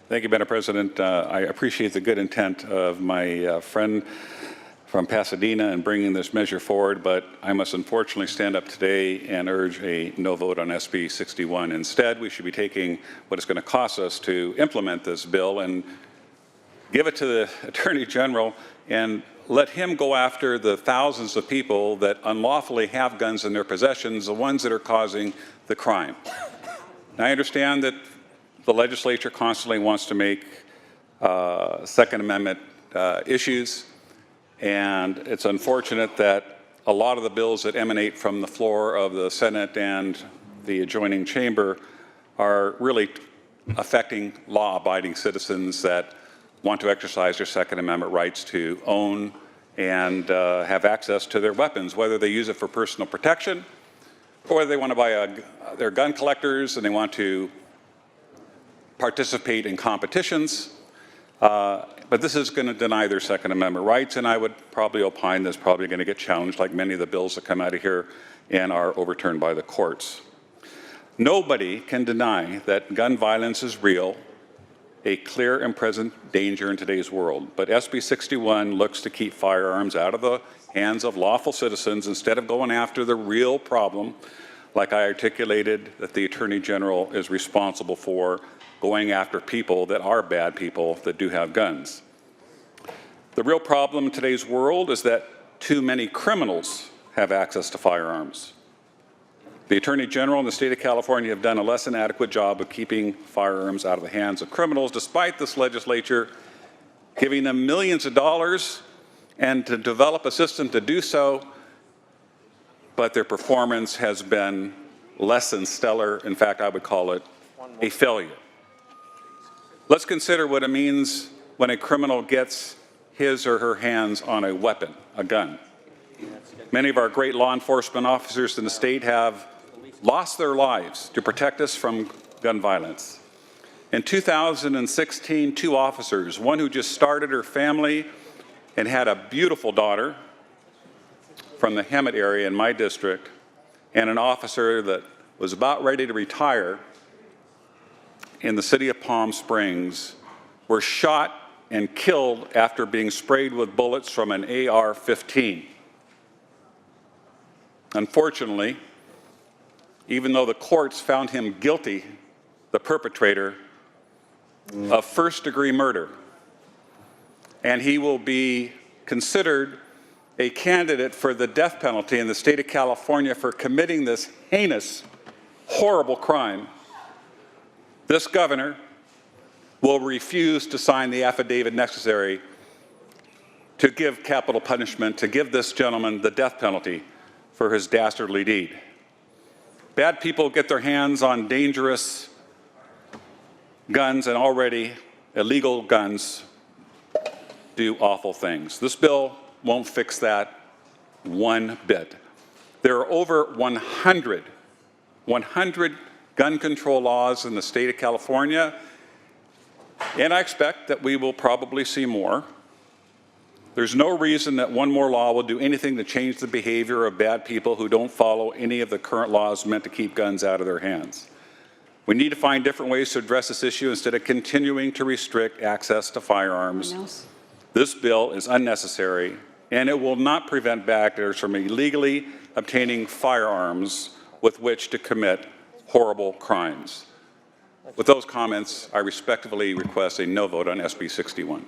Thank you, Madam President. I appreciate the good intent of my friend from Pasadena in bringing this measure forward, but I must unfortunately stand up today and urge a no vote on SB 61. Instead, we should be taking what it's going to cost us to implement this bill and give it to the Attorney General and let him go after the thousands of people that unlawfully have guns in their possessions, the ones that are causing the crime. Now, I understand that the legislature constantly wants to make Second Amendment issues, and it's unfortunate that a lot of the bills that emanate from the floor of the Senate and the adjoining chamber are really affecting law-abiding citizens that want to exercise their Second Amendment rights to own and have access to their weapons, whether they use it for personal protection or whether they want to buy they're gun collectors and they want to participate in competitions. But this is going to deny their Second Amendment rights, and I would probably opine that's probably going to get challenged like many of the bills that come out of here and are overturned by the courts. Nobody can deny that gun violence is real, a clear and present danger in today's world. But SB 61 looks to keep firearms out of the hands of lawful citizens instead of going after the real problem, like I articulated, that the Attorney General is responsible for, going after people that are bad people that do have guns. The real problem in today's world is that too many criminals have access to firearms. The Attorney General and the state of California have done a less than adequate job of keeping firearms out of the hands of criminals, despite this legislature giving them millions of dollars and to develop a system to do so, but their performance has been less than stellar. In fact, I would call it a failure. Let's consider what it means when a criminal gets his or her hands on a weapon, a gun. Many of our great law enforcement officers in the state have lost their lives to protect us from gun violence. In 2016, 2 officers, one who just started her family and had a beautiful daughter from the Hemet area in my district, and an officer that was about ready to retire in the city of Palm Springs, were shot and killed after being sprayed with bullets from an AR-15. Unfortunately, even though the courts found him guilty, the perpetrator, of first-degree murder, and he will be considered a candidate for the death penalty in the state of California for committing this heinous, horrible crime, this governor will refuse to sign the affidavit necessary to give capital punishment, to give this gentleman the death penalty for his dastardly deed. Bad people get their hands on dangerous guns, and already illegal guns do awful things. This bill won't fix that one bit. There are over 100 gun control laws in the state of California, and I expect that we will probably see more. There's no reason that one more law will do anything to change the behavior of bad people who don't follow any of the current laws meant to keep guns out of their hands. We need to find different ways to address this issue instead of continuing to restrict access to firearms. This bill is unnecessary, and it will not prevent bad actors from illegally obtaining firearms with which to commit horrible crimes. With those comments, I respectfully request a no vote on SB 61.